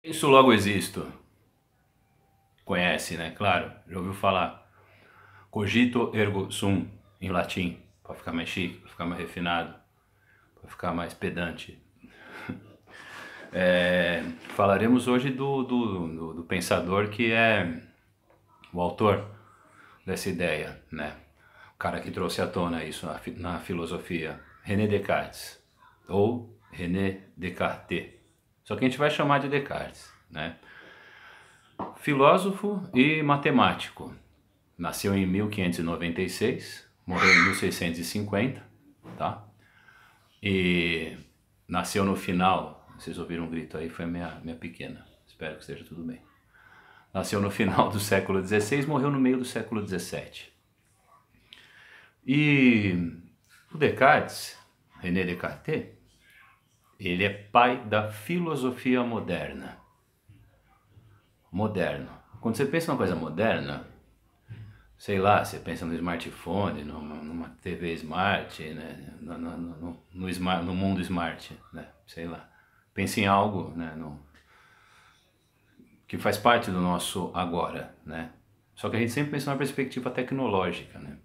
Isso logo existo. Conhece, né? Claro, já ouviu falar. Cogito ergo sum, em latim, para ficar mais chique, para ficar mais refinado, para ficar mais pedante. Falaremos hoje do pensador que é o autor dessa ideia, né? O cara que trouxe à tona isso na filosofia, René Descartes, ou René Descartes. Só que a gente vai chamar de Descartes, né? Filósofo e matemático. Nasceu em 1596, morreu em 1650, tá? E nasceu no final, vocês ouviram um grito aí, foi minha pequena, espero que esteja tudo bem. Nasceu no final do século XVI, morreu no meio do século XVII. E o Descartes, René Descartes, ele é pai da filosofia moderna. Moderno. Quando você pensa numa coisa moderna, sei lá, você pensa no smartphone, numa TV smart, né? No mundo smart, né? Sei lá. Pensa em algo, né? Que faz parte do nosso agora, né? Só que a gente sempre pensa numa perspectiva tecnológica, né?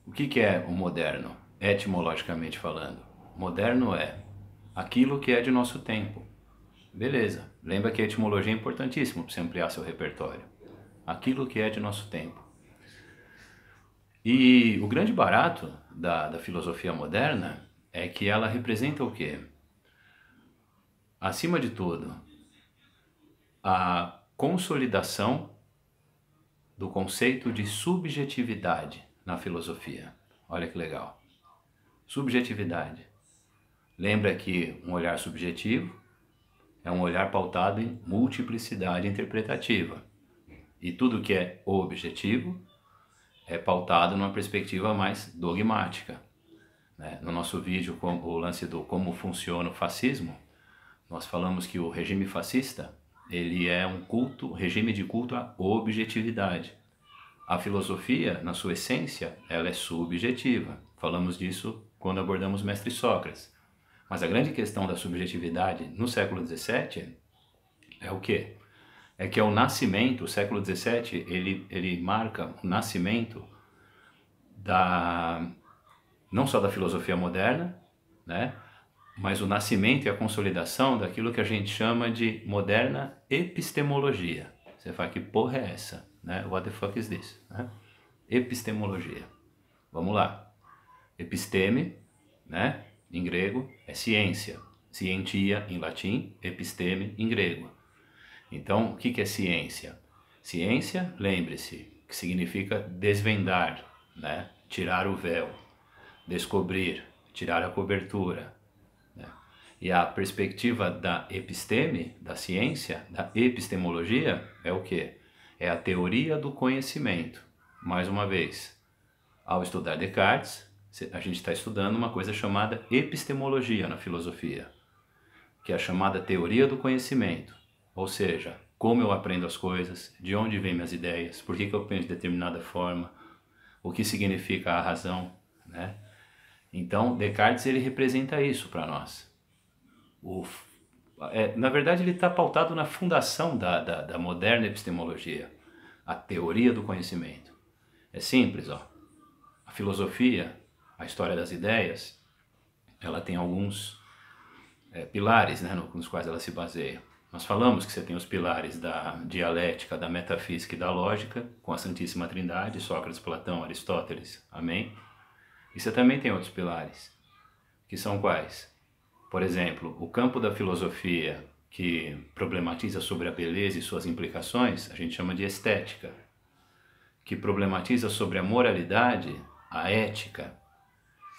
O que é o moderno, etimologicamente falando? Moderno é aquilo que é de nosso tempo. Beleza, lembra que a etimologia é importantíssima para você ampliar seu repertório. Aquilo que é de nosso tempo. E o grande barato da filosofia moderna é que ela representa o quê? Acima de tudo, a consolidação do conceito de subjetividade na filosofia. Olha que legal. Subjetividade. Lembra que um olhar subjetivo é um olhar pautado em multiplicidade interpretativa. E tudo que é objetivo é pautado numa perspectiva mais dogmática. No nosso vídeo, o lance do como funciona o fascismo, nós falamos que o regime fascista ele é um regime de culto à objetividade. A filosofia, na sua essência, ela é subjetiva. Falamos disso quando abordamos Mestre Sócrates. Mas a grande questão da subjetividade no século XVII é o quê? É que é o nascimento, o século XVII, ele marca o nascimento não só da filosofia moderna, né? Mas o nascimento e a consolidação daquilo que a gente chama de moderna epistemologia. Você fala, que porra é essa? Né? What the fuck is this? Né? Epistemologia. Vamos lá. Episteme, né? Em grego, é ciência. Scientia em latim, episteme em grego. Então, o que é ciência? Ciência, lembre-se, que significa desvendar, né? Tirar o véu, descobrir, tirar a cobertura. E a perspectiva da episteme, da ciência, da epistemologia, é o quê? É a teoria do conhecimento. Mais uma vez, ao estudar Descartes, a gente está estudando uma coisa chamada epistemologia na filosofia, que é a chamada teoria do conhecimento. Ou seja, como eu aprendo as coisas, de onde vêm minhas ideias, por que eu penso de determinada forma, o que significa a razão, né? Então, Descartes ele representa isso para nós. Na verdade, ele está pautado na fundação da moderna epistemologia, a teoria do conhecimento. É simples, ó. A filosofia, a história das ideias, ela tem alguns pilares, né, nos quais ela se baseia. Nós falamos que você tem os pilares da dialética, da metafísica e da lógica, com a Santíssima Trindade, Sócrates, Platão, Aristóteles, amém? E você também tem outros pilares, que são quais? Por exemplo, o campo da filosofia que problematiza sobre a beleza e suas implicações, a gente chama de estética. Que problematiza sobre a moralidade, a ética.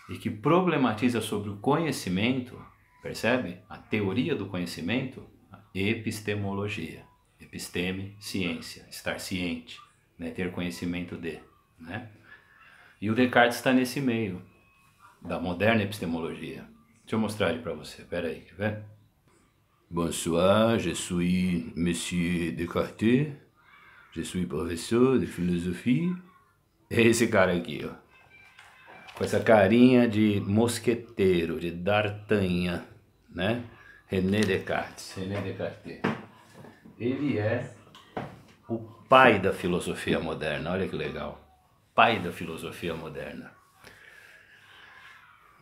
E que problematiza sobre o conhecimento, percebe? A teoria do conhecimento, a epistemologia. Episteme, ciência, estar ciente, né? Ter conhecimento de. Né? E o Descartes está nesse meio da moderna epistemologia. Deixa eu mostrar ele para você, pera aí, quer ver? Bonsoir, je suis Monsieur Descartes, je suis professeur de philosophie. É esse cara aqui, ó. Com essa carinha de mosqueteiro, de D'Artagnan, né? René Descartes, René Descartes. Ele é o pai da filosofia moderna, olha que legal. Pai da filosofia moderna.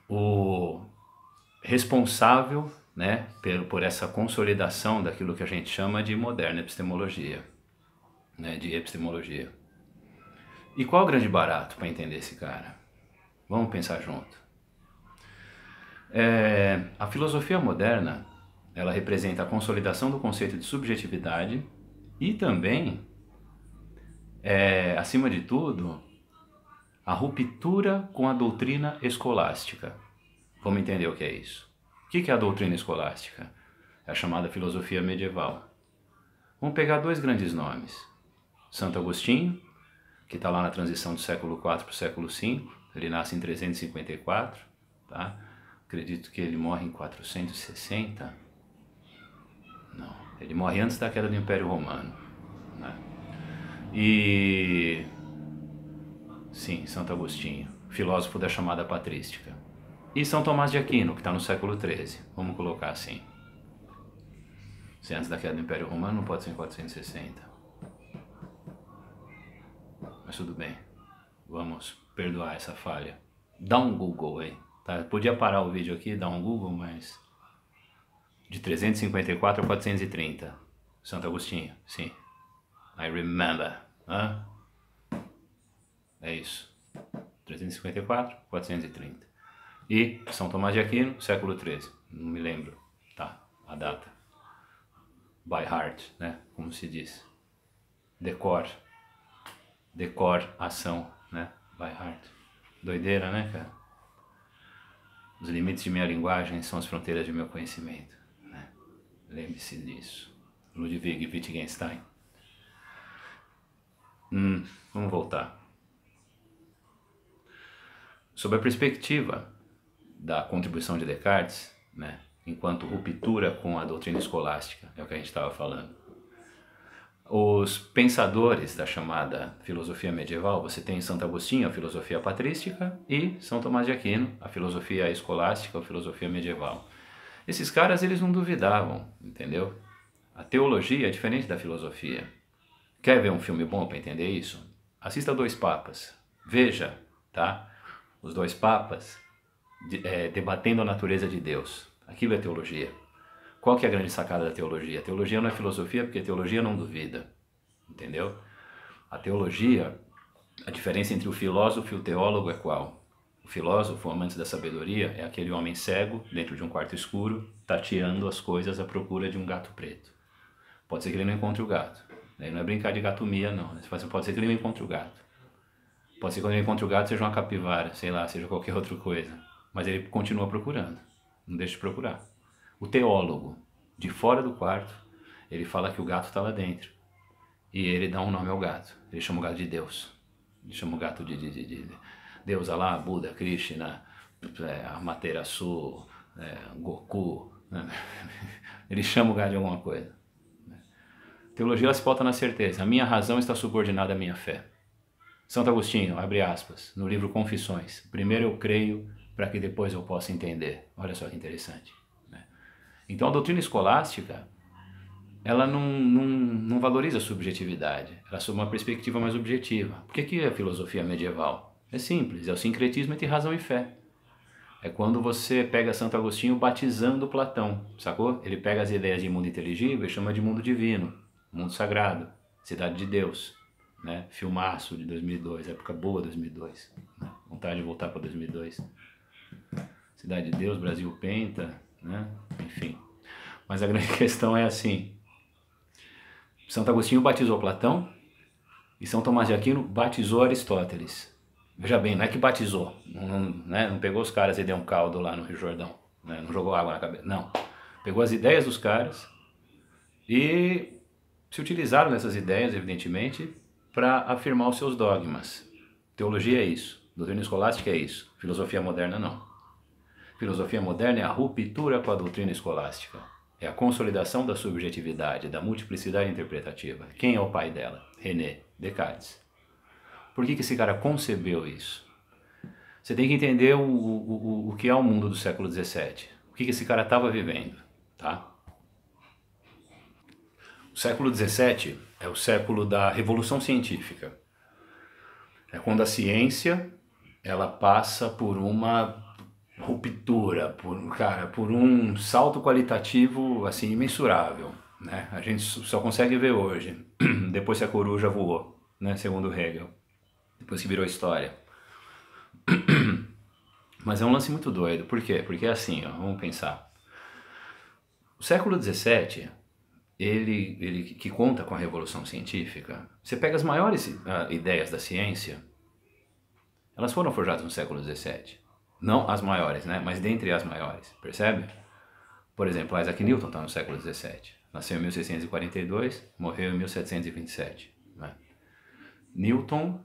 O responsável, né, por essa consolidação daquilo que a gente chama de moderna epistemologia, né, de epistemologia. E qual é o grande barato para entender esse cara? Vamos pensar junto. A filosofia moderna, ela representa a consolidação do conceito de subjetividade e também, acima de tudo, a ruptura com a doutrina escolástica. Vamos entender o que é isso. O que é a doutrina escolástica? É a chamada filosofia medieval. Vamos pegar dois grandes nomes. Santo Agostinho, que está lá na transição do século IV para o século V, ele nasce em 354, tá? Acredito que ele morre em 460. Não, ele morre antes da queda do Império Romano, né? E sim, Santo Agostinho, filósofo da chamada patrística. E São Tomás de Aquino, que está no século XIII, vamos colocar assim. Se antes da queda do Império Romano, não pode ser em 460. Mas tudo bem, vamos perdoar essa falha. Dá um Google aí, tá? Podia parar o vídeo aqui e dar um Google, mas... De 354 a 430. Santo Agostinho, sim. I remember. Hã? É isso. 354, 430. E São Tomás de Aquino, século XIII. Não me lembro, tá? A data. By heart, né? Como se diz. Decor. Decor, ação, né? By heart. Doideira, né, cara? Os limites de minha linguagem são as fronteiras de meu conhecimento, né? Lembre-se disso. Ludwig Wittgenstein. Vamos voltar. Sob a perspectiva da contribuição de Descartes, né, enquanto ruptura com a doutrina escolástica, é o que a gente estava falando. Os pensadores da chamada filosofia medieval, você tem Santo Agostinho, a filosofia patrística, e São Tomás de Aquino, a filosofia escolástica, a filosofia medieval. Esses caras, eles não duvidavam, entendeu? A teologia é diferente da filosofia. Quer ver um filme bom para entender isso? Assista Dois Papas. Veja, tá? Os dois papas debatendo a natureza de Deus. Aquilo é teologia. Qual que é a grande sacada da teologia? A teologia não é filosofia, porque a teologia não duvida, entendeu? A teologia, a diferença entre o filósofo e o teólogo é qual? O filósofo, o amante da sabedoria, é aquele homem cego, dentro de um quarto escuro, tateando as coisas à procura de um gato preto. Pode ser que ele não encontre o gato. Ele não é brincar de gatomia, não. Pode ser que ele não encontre o gato. Pode ser que quando ele encontre o gato seja uma capivara, sei lá, seja qualquer outra coisa. Mas ele continua procurando. Não deixa de procurar. O teólogo, de fora do quarto, ele fala que o gato está lá dentro. E ele dá um nome ao gato. Ele chama o gato de Deus. Ele chama o gato de Deus, Alá, Buda, Krishna, Amaterasu, Goku. Né? Ele chama o gato de alguma coisa. Teologia ela se pauta na certeza. A minha razão está subordinada à minha fé. Santo Agostinho, abre aspas, no livro Confissões. Primeiro eu creio para que depois eu possa entender. Olha só que interessante. Então a doutrina escolástica, ela não valoriza a subjetividade, ela assume uma perspectiva mais objetiva. Por que é a filosofia medieval? É simples, é o sincretismo entre razão e fé. É quando você pega Santo Agostinho batizando Platão, sacou? Ele pega as ideias de mundo inteligível e chama de mundo divino, mundo sagrado, cidade de Deus, né? Filmaço de 2002, época boa 2002, né? Vontade de voltar para 2002. Cidade de Deus, Brasil Penta, né? Enfim. Mas a grande questão é assim, Santo Agostinho batizou Platão e São Tomás de Aquino batizou Aristóteles. Veja bem, não é que batizou, não pegou os caras e deu um caldo lá no Rio Jordão, né? Não jogou água na cabeça, não. Pegou as ideias dos caras e se utilizaram dessas ideias, evidentemente, para afirmar os seus dogmas. Teologia é isso, doutrina escolástica é isso, filosofia moderna não. Filosofia moderna é a ruptura com a doutrina escolástica, é a consolidação da subjetividade, da multiplicidade interpretativa. Quem é o pai dela? René Descartes. Por que esse cara concebeu isso? Você tem que entender o que é o mundo do século XVII. O que esse cara estava vivendo, tá? século XVII é o século da Revolução Científica. É quando a ciência ela passa por uma ruptura, por um salto qualitativo assim imensurável, né? A gente só consegue ver hoje, depois que a coruja voou, né? Segundo Hegel, depois que virou história. Mas é um lance muito doido. Por quê? Porque é assim, ó, vamos pensar. O século XVII, ele que conta com a Revolução Científica, você pega as maiores ideias da ciência, elas foram forjadas no século XVII. Não as maiores, né? Mas dentre as maiores, percebe? Por exemplo, Isaac Newton está no século XVII. Nasceu em 1642, morreu em 1727. Né? Newton,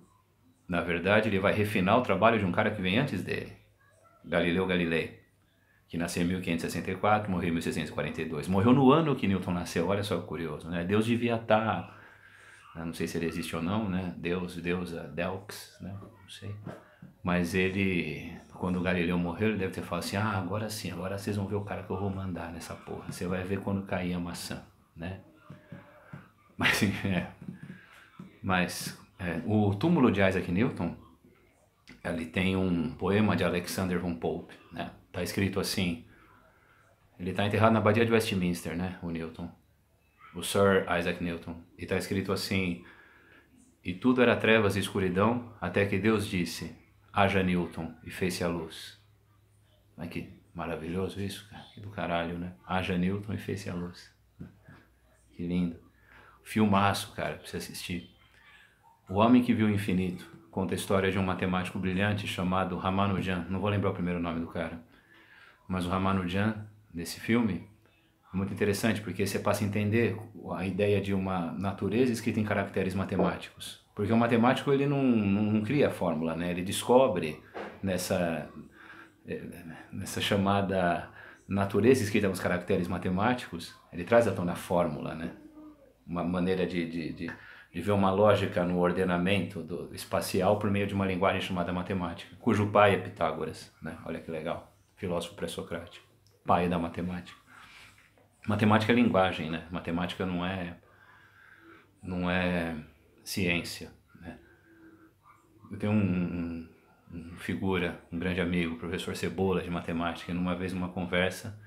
na verdade, ele vai refinar o trabalho de um cara que vem antes dele, Galileu Galilei, que nasceu em 1564, morreu em 1642. Morreu no ano que Newton nasceu, olha só que curioso, né? Deus devia estar, não sei se ele existe ou não, né? Deusa, Delx, né? Não sei. Mas ele, quando o Galileu morreu, ele deve ter falado assim, agora sim, agora vocês vão ver o cara que eu vou mandar nessa porra. Você vai ver quando cair a maçã, né? Mas o túmulo de Isaac Newton, ele tem um poema de Alexander von Pope, né? Tá escrito assim, ele está enterrado na Abadia de Westminster, né? O Newton, o Sir Isaac Newton. E tá escrito assim, e tudo era trevas e escuridão, até que Deus disse, haja Newton, e fez-se a luz. Olha que maravilhoso isso, cara. Que do caralho, né? Haja Newton e fez-se a luz. Que lindo. Filmaço, cara, pra você assistir. O Homem que Viu o Infinito conta a história de um matemático brilhante chamado Ramanujan. Não vou lembrar o primeiro nome do cara. Mas o Ramanujan, nesse filme, é muito interessante, porque você passa a entender a ideia de uma natureza escrita em caracteres matemáticos. Porque o matemático, ele não cria a fórmula, né? Ele descobre nessa chamada natureza escrita nos caracteres matemáticos, ele traz à tona a fórmula, né? Uma maneira de ver uma lógica no ordenamento espacial por meio de uma linguagem chamada matemática, cujo pai é Pitágoras, né? Olha que legal. Filósofo pré-socrático, pai da matemática. Matemática é linguagem, né? Matemática não é ciência, né? Eu tenho um figura, um grande amigo, o professor Cebola de matemática, e numa vez numa conversa,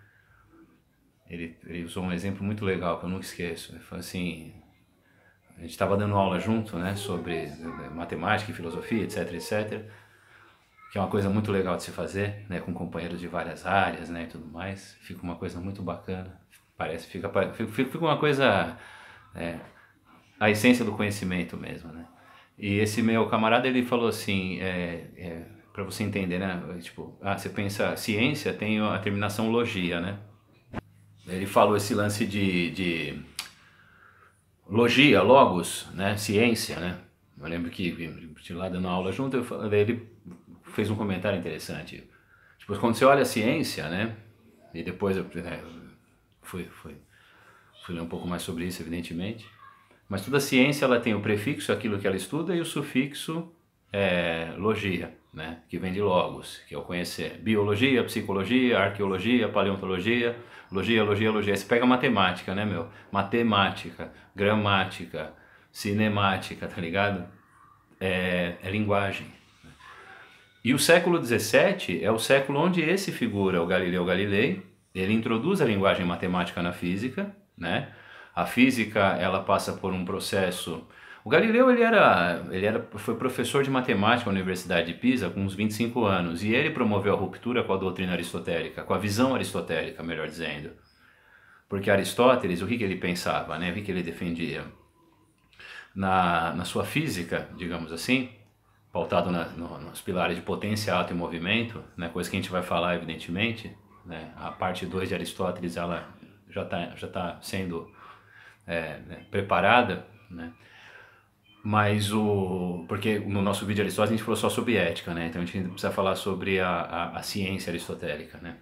ele usou um exemplo muito legal que eu nunca esqueço. Ele falou assim, a gente estava dando aula junto, né, sobre matemática e filosofia, etc, etc, que é uma coisa muito legal de se fazer, né, com companheiros de várias áreas, né, e tudo mais. Fica uma coisa muito bacana. Fica uma coisa, a essência do conhecimento mesmo, né. E esse meu camarada, ele falou assim, para você entender, né, tipo, você pensa, ciência tem a terminação logia, né. Ele falou esse lance de logia, logos, né, ciência, né. Eu lembro que de lá dando aula junto, ele fez um comentário interessante. Tipo, quando você olha a ciência, né, e depois eu fui ler um pouco mais sobre isso, evidentemente, mas toda ciência ela tem o prefixo, aquilo que ela estuda, e o sufixo logia, né, que vem de logos, que é o conhecer. Biologia, psicologia, arqueologia, paleontologia, logia. Você pega matemática, né, meu? Matemática, gramática, cinemática, tá ligado? É linguagem. E o século XVII é o século onde esse figura, o Galileu Galilei, ele introduz a linguagem matemática na física, né? A física, ela passa por um processo... O Galileu, foi professor de matemática na Universidade de Pisa com uns 25 anos, e ele promoveu a ruptura com a doutrina aristotélica, com a visão aristotélica, melhor dizendo. Porque Aristóteles, o que ele pensava, né? O que ele defendia? Na sua física, digamos assim, pautado nos pilares de potência, ato e movimento, né, coisa que a gente vai falar evidentemente, né, a parte 2 de Aristóteles ela já tá sendo preparada, né, mas porque no nosso vídeo de Aristóteles a gente falou só sobre ética, né, então a gente precisa falar sobre a ciência aristotélica, né.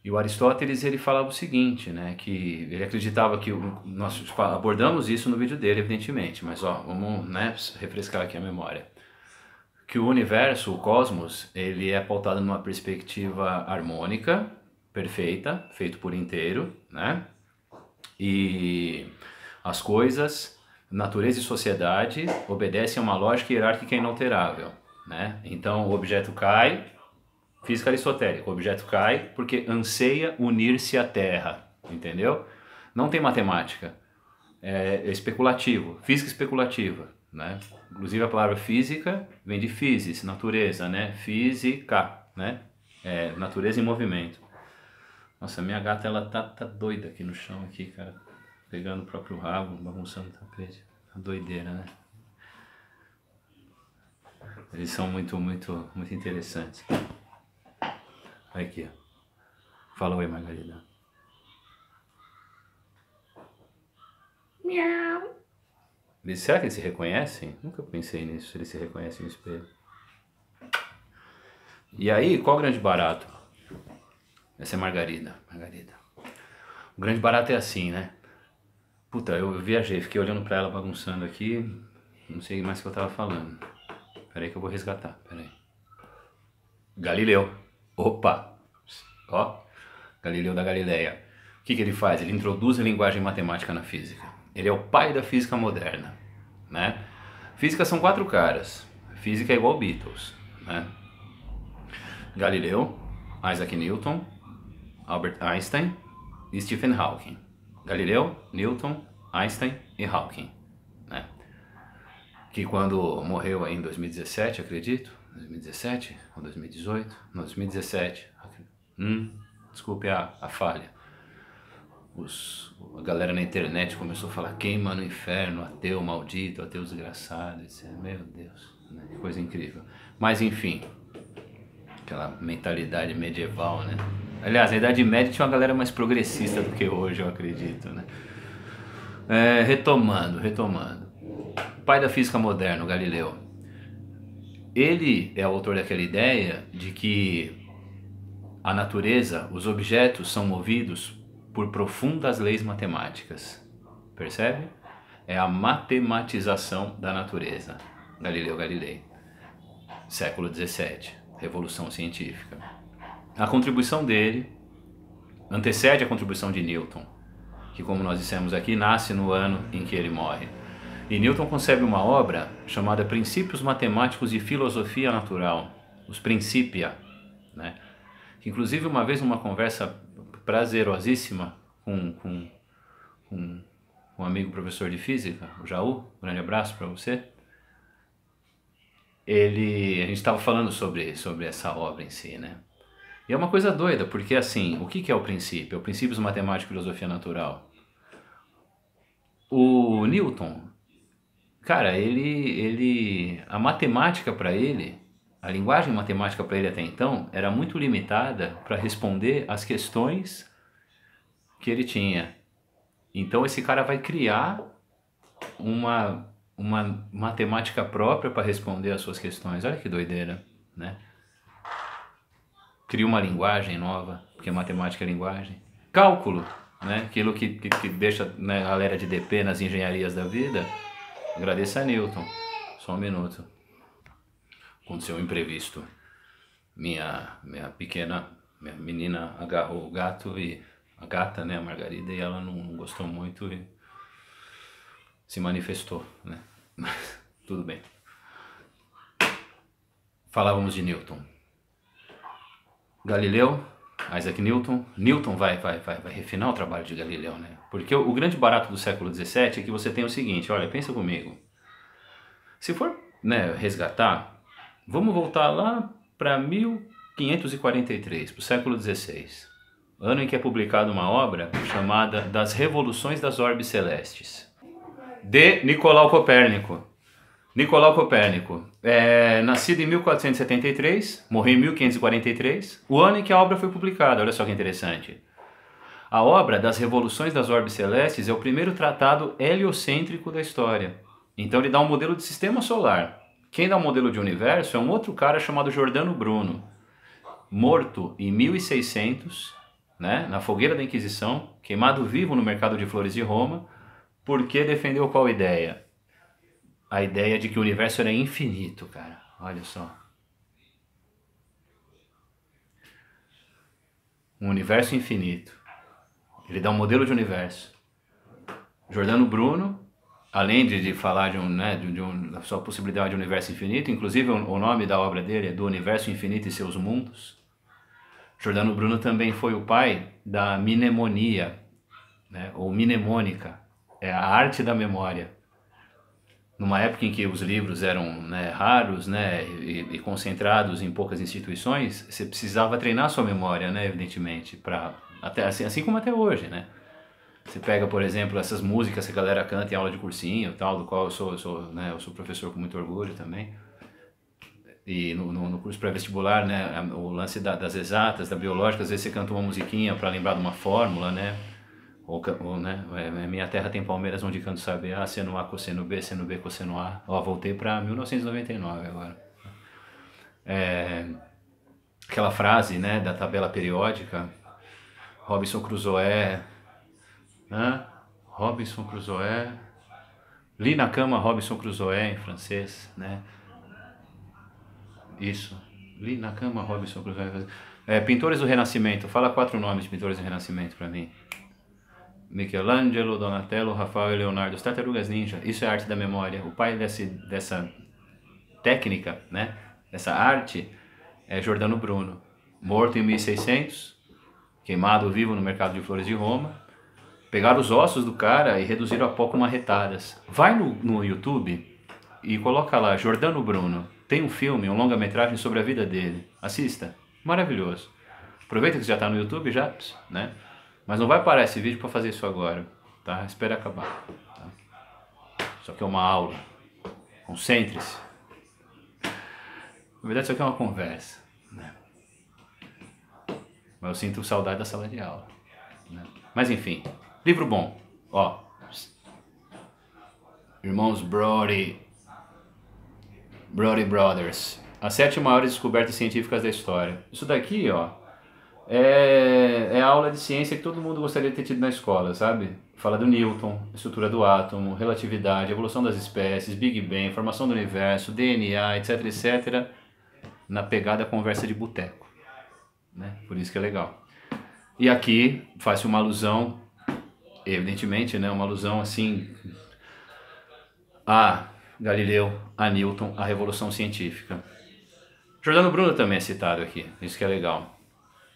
E o Aristóteles, ele falava o seguinte, né, que ele acreditava que nós abordamos isso no vídeo dele, evidentemente, mas vamos, né, refrescar aqui a memória. Que o universo, o cosmos, ele é pautado numa perspectiva harmônica, perfeita, feito por inteiro, né? E As coisas, natureza e sociedade, obedecem a uma lógica hierárquica inalterável, né? Então o objeto cai, física aristotélica, o objeto cai porque anseia unir-se à Terra, entendeu? Não tem matemática, é especulativo, física especulativa, né? Inclusive a palavra física vem de physis, natureza, né? Física, né? É, natureza em movimento. Nossa, minha gata, ela tá doida aqui no chão, aqui, cara. Pegando o próprio rabo, bagunçando o tapete. Uma doideira, né? Eles são muito interessantes. Aqui, ó. Fala oi, Margarida. Miau. Será que eles se reconhecem? Nunca pensei nisso, se eles se reconhecem no espelho. E aí, qual o grande barato? Essa é Margarida. O grande barato é assim, né? Puta, eu viajei, fiquei olhando pra ela bagunçando aqui, não sei mais o que eu tava falando. Peraí que eu vou resgatar, peraí. Galileu. Opa! Ó, Galileu da Galileia. O que ele faz? Ele introduz a linguagem matemática na física. Ele é o pai da física moderna, né? Física são 4 caras. Física é igual Beatles, né? Galileu, Isaac Newton, Albert Einstein e Stephen Hawking. Galileu, Newton, Einstein e Hawking, né? Que quando morreu aí em 2017, acredito, 2017 ou 2018, não, 2017, desculpe a falha. A galera na internet começou a falar queima no inferno, ateu maldito, ateu desgraçado, etc. Meu Deus, né? Que coisa incrível. Mas enfim, aquela mentalidade medieval, né? Aliás, na Idade Média tinha uma galera mais progressista do que hoje, eu acredito, né? Retomando. O pai da física moderna, o Galileu. Ele é o autor daquela ideia de que a natureza, os objetos são movidos por profundas leis matemáticas. Percebe? É a matematização da natureza. Galileu Galilei. Século XVII. Revolução científica. A contribuição dele antecede a contribuição de Newton, que, como nós dissemos aqui, nasce no ano em que ele morre. E Newton concebe uma obra chamada Princípios Matemáticos de Filosofia Natural, os Principia, né? Que, inclusive, uma vez numa conversa prazerosíssima com um amigo professor de física, o Jaú, um grande abraço para você, a gente estava falando sobre essa obra em si, né? E é uma coisa doida, porque assim, o que é o princípio? É o Princípios Matemáticos de Filosofia Natural. O Newton, cara, a matemática para ele, a linguagem matemática para ele até então, era muito limitada para responder às questões que ele tinha. Então esse cara vai criar uma matemática própria para responder às suas questões. Olha que doideira, né? Cria uma linguagem nova, porque matemática é linguagem. Cálculo, né? Aquilo que deixa, né, a galera de DP nas engenharias da vida. Agradeço a Newton. Só um minuto. Aconteceu um imprevisto. Minha menina agarrou o gato e a gata, né, a Margarida, e ela não gostou muito e se manifestou, né? Mas tudo bem. Falávamos de Newton. Galileu, Isaac Newton. Newton vai refinar o trabalho de Galileu, né? Porque o grande barato do século XVII é que você tem o seguinte, olha, pensa comigo. Se for, né, resgatar, vamos voltar lá para 1543, para o século XVI. Ano em que é publicada uma obra chamada Das Revoluções das Orbes Celestes, de Nicolau Copérnico. Nicolau Copérnico, nascido em 1473, morreu em 1543, o ano em que a obra foi publicada. Olha só que interessante. A obra Das Revoluções das Orbes Celestes é o primeiro tratado heliocêntrico da história. Então ele dá um modelo de sistema solar. Quem dá um modelo de universo é um outro cara chamado Giordano Bruno, morto em 1600, né, na fogueira da Inquisição, queimado vivo no mercado de flores de Roma, porque defendeu qual ideia? A ideia de que o universo era infinito, cara. Olha só. Um universo infinito. Ele dá um modelo de universo. Giordano Bruno, além de falar da sua possibilidade de universo infinito, inclusive o nome da obra dele é Do Universo Infinito e Seus Mundos. Giordano Bruno também foi o pai da mnemonia, né, ou mnemônica, é a arte da memória. Numa época em que os livros eram, né, raros, né, e concentrados em poucas instituições, você precisava treinar sua memória, né, evidentemente, assim como até hoje, né? Você pega, por exemplo, essas músicas que a galera canta em aula de cursinho, tal, do qual eu sou professor com muito orgulho também. E no curso pré-vestibular, né, o lance das exatas, da biológica, às vezes você canta uma musiquinha para lembrar de uma fórmula, né? Ou né, Minha terra tem palmeiras onde canto sabiá, seno A, cosseno B, seno B, cosseno A. Ó, voltei para 1999 agora. Aquela frase, né, da tabela periódica, Robinson Crusoe, né? Robinson Crusoe, li na cama Robinson Crusoe em francês, né? Isso, li na cama Robinson Crusoe. Pintores do Renascimento, fala 4 nomes de pintores do Renascimento para mim. Michelangelo, Donatello, Rafael e Leonardo, as Tartarugas Ninja. Isso é arte da memória. O pai dessa técnica, né? Dessa arte é Giordano Bruno, morto em 1600, queimado vivo no mercado de flores de Roma. Pegaram os ossos do cara e reduziram a pó com marretadas. Vai no YouTube e coloca lá Giordano Bruno. Tem um filme, um longa-metragem sobre a vida dele. Assista. Maravilhoso. Aproveita que já está no YouTube já, né? Mas não vai parar esse vídeo para fazer isso agora, tá? Espera acabar. Tá? Isso aqui é uma aula. Concentre-se. Na verdade, isso aqui é uma conversa, né? Mas eu sinto saudade da sala de aula, né? Mas enfim, livro bom. Ó, Irmãos Brody Brothers. As 7 maiores descobertas científicas da história. Isso daqui, ó, é a aula de ciência que todo mundo gostaria de ter tido na escola, sabe? Fala do Newton, estrutura do átomo, relatividade, evolução das espécies, Big Bang, formação do universo, DNA, etc, etc, na pegada conversa de boteco, né? Por isso que é legal. E aqui faz uma alusão, evidentemente, né, uma alusão assim a Galileu, a Newton, a revolução científica. Giordano Bruno também é citado aqui, isso que é legal.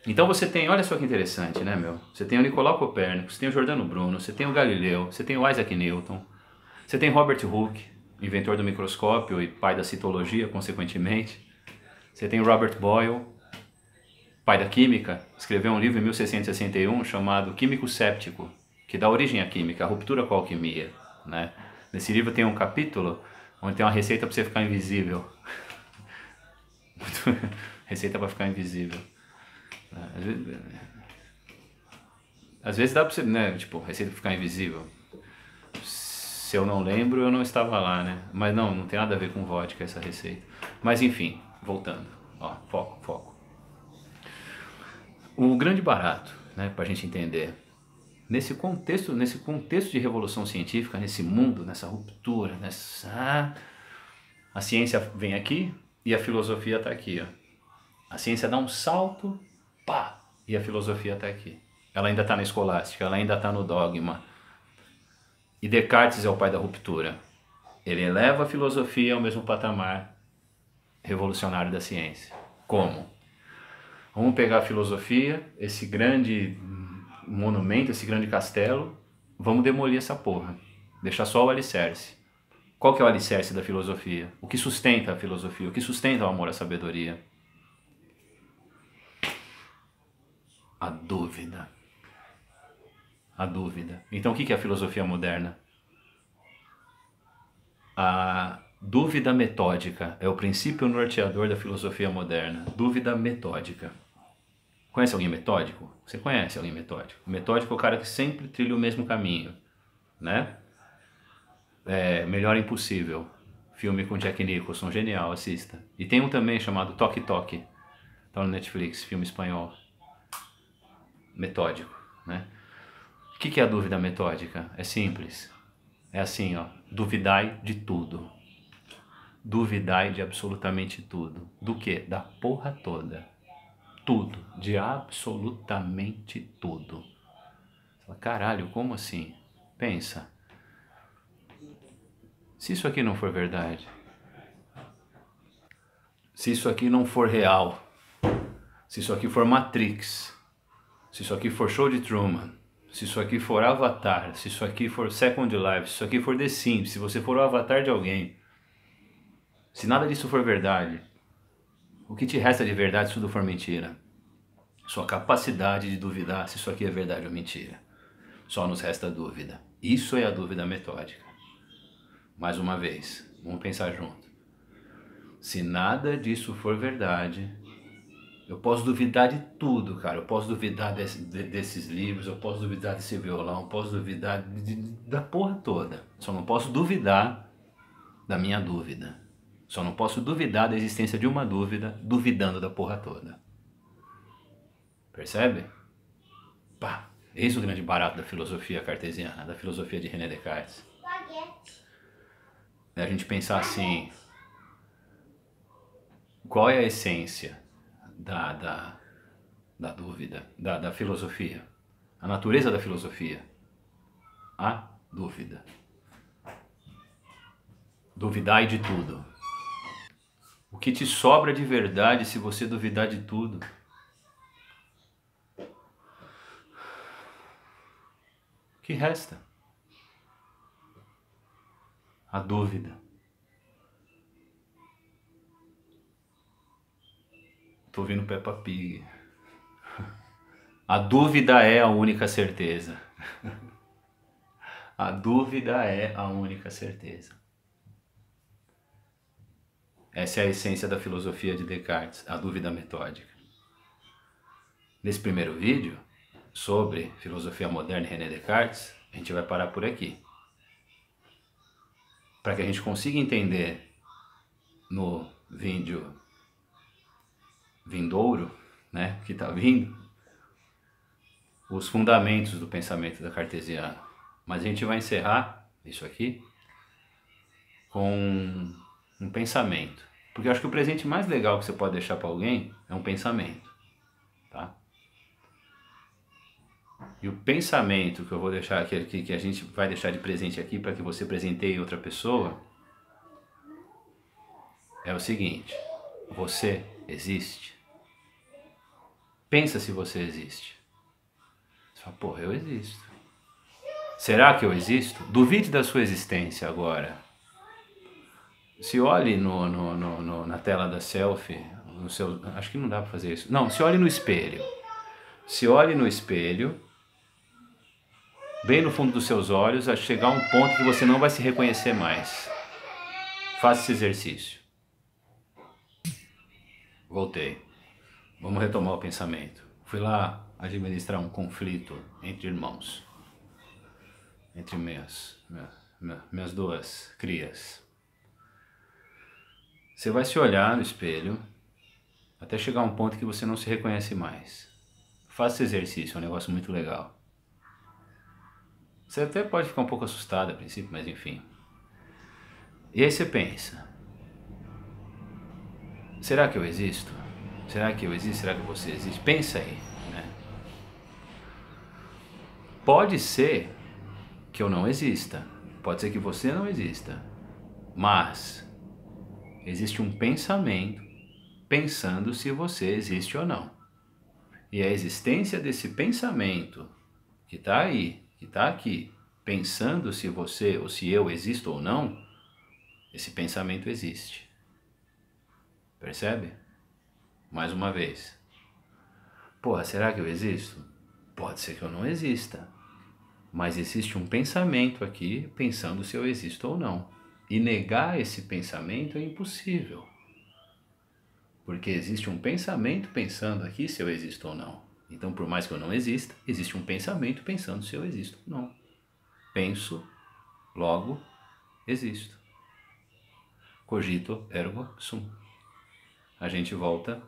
Então você tem, olha só que interessante, né, meu? Você tem o Nicolau Copérnico, você tem o Giordano Bruno, você tem o Galileu, você tem o Isaac Newton, você tem Robert Hooke, inventor do microscópio e pai da citologia, consequentemente. Você tem Robert Boyle, pai da química, escreveu um livro em 1661 chamado Químico Séptico, que dá origem à química, a ruptura com a alquimia, né? Nesse livro tem um capítulo onde tem uma receita para você ficar invisível. Receita para ficar invisível. Às vezes dá pra você, né, tipo, receita pra ficar invisível. Se eu não lembro, eu não estava lá, né? Mas não tem nada a ver com vodka essa receita. Mas enfim, voltando. Ó, foco. O grande barato, né, pra gente entender, nesse contexto de revolução científica, nesse mundo, nessa ruptura, a ciência vem aqui e a filosofia está aqui, ó. A ciência dá um salto, pá, e a filosofia está aqui. Ela ainda está na escolástica, ela ainda está no dogma. E Descartes é o pai da ruptura. Ele eleva a filosofia ao mesmo patamar revolucionário da ciência. Como? Vamos pegar a filosofia, esse grande monumento, esse grande castelo, vamos demolir essa porra. Deixar só o alicerce. Qual que é o alicerce da filosofia? O que sustenta a filosofia? O que sustenta o amor à sabedoria? A dúvida. A dúvida. Então o que é a filosofia moderna? A dúvida metódica é o princípio norteador da filosofia moderna. Dúvida metódica. Conhece alguém metódico? Você conhece alguém metódico? O metódico é o cara que sempre trilha o mesmo caminho, né? Melhor Impossível. Filme com Jack Nicholson, genial, assista. E tem um também chamado Toque Toque. Tá no Netflix, filme espanhol. Metódico, né? O que é a dúvida metódica? É simples. É assim, ó. Duvidai de tudo. Duvidai de absolutamente tudo. Do quê? Da porra toda. Tudo. De absolutamente tudo. Caralho, como assim? Pensa. Se isso aqui não for verdade, se isso aqui não for real, se isso aqui for Matrix, se isso aqui for Show de Truman, se isso aqui for Avatar, se isso aqui for Second Life, se isso aqui for The Sims, se você for o avatar de alguém, se nada disso for verdade, o que te resta de verdade se tudo for mentira? Sua capacidade de duvidar se isso aqui é verdade ou mentira. Só nos resta dúvida. Isso é a dúvida metódica. Mais uma vez, vamos pensar junto. Se nada disso for verdade, eu posso duvidar de tudo, cara. Eu posso duvidar desses livros, eu posso duvidar desse violão, eu posso duvidar da porra toda. Só não posso duvidar da minha dúvida. Só não posso duvidar da existência de uma dúvida, duvidando da porra toda. Percebe? Pá, eis o grande barato da filosofia cartesiana, da filosofia de René Descartes. É a gente pensar assim, qual é a essência da dúvida, da filosofia? A natureza da filosofia? A dúvida. Duvidai de tudo. O que te sobra de verdade se você duvidar de tudo? O que resta? A dúvida. Tô ouvindo Peppa Pig. A dúvida é a única certeza. A dúvida é a única certeza. Essa é a essência da filosofia de Descartes, a dúvida metódica. Nesse primeiro vídeo, sobre filosofia moderna e René Descartes, a gente vai parar por aqui. Para que a gente consiga entender no vídeo vindouro, né, que está vindo, os fundamentos do pensamento da cartesiano. Mas a gente vai encerrar isso aqui com um pensamento. Porque eu acho que o presente mais legal que você pode deixar para alguém é um pensamento. Tá? E o pensamento que eu vou deixar aqui, que a gente vai deixar de presente aqui para que você presenteie outra pessoa, é o seguinte: você existe. Pensa se você existe. Você fala, porra, eu existo. Será que eu existo? Duvide da sua existência agora. Se olhe na tela da selfie, no seu, acho que não dá para fazer isso. Não, se olhe no espelho. Se olhe no espelho, bem no fundo dos seus olhos, a chegar a um ponto que você não vai se reconhecer mais. Faça esse exercício. Voltei. Vamos retomar o pensamento. Fui lá administrar um conflito entre irmãos. Entre minhas duas crias. Você vai se olhar no espelho até chegar a um ponto que você não se reconhece mais. Faça esse exercício, é um negócio muito legal. Você até pode ficar um pouco assustado a princípio, mas enfim. E aí você pensa, será que eu existo? Será que eu existo? Será que você existe? Pensa aí, né? Pode ser que eu não exista, pode ser que você não exista, mas existe um pensamento pensando se você existe ou não. E a existência desse pensamento que está aí, que está aqui, pensando se você ou se eu existo ou não, esse pensamento existe. Percebe? Mais uma vez. Porra, será que eu existo? Pode ser que eu não exista. Mas existe um pensamento aqui pensando se eu existo ou não. E negar esse pensamento é impossível. Porque existe um pensamento pensando aqui se eu existo ou não. Então, por mais que eu não exista, existe um pensamento pensando se eu existo ou não. Penso, logo, existo. Cogito, ergo sum. A gente volta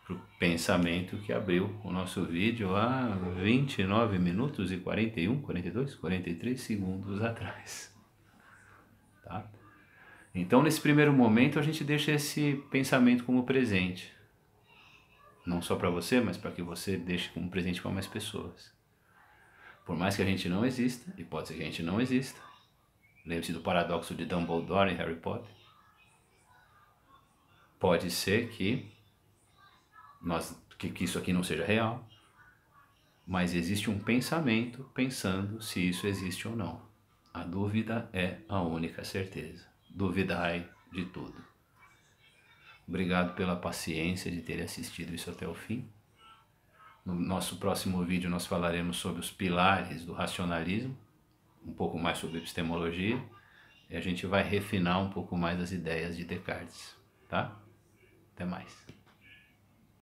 para o pensamento que abriu o nosso vídeo há 29 minutos e 41, 42, 43 segundos atrás. Tá? Então, nesse primeiro momento, a gente deixa esse pensamento como presente. Não só para você, mas para que você deixe como presente para mais pessoas. Por mais que a gente não exista, e pode ser que a gente não exista, Lembre-se do paradoxo de Dumbledore em Harry Potter. Pode ser que isso aqui não seja real, mas existe um pensamento pensando se isso existe ou não. A dúvida é a única certeza. Duvidai de tudo. Obrigado pela paciência de ter assistido isso até o fim. No nosso próximo vídeo nós falaremos sobre os pilares do racionalismo, um pouco mais sobre epistemologia, e a gente vai refinar um pouco mais as ideias de Descartes, tá? Até mais.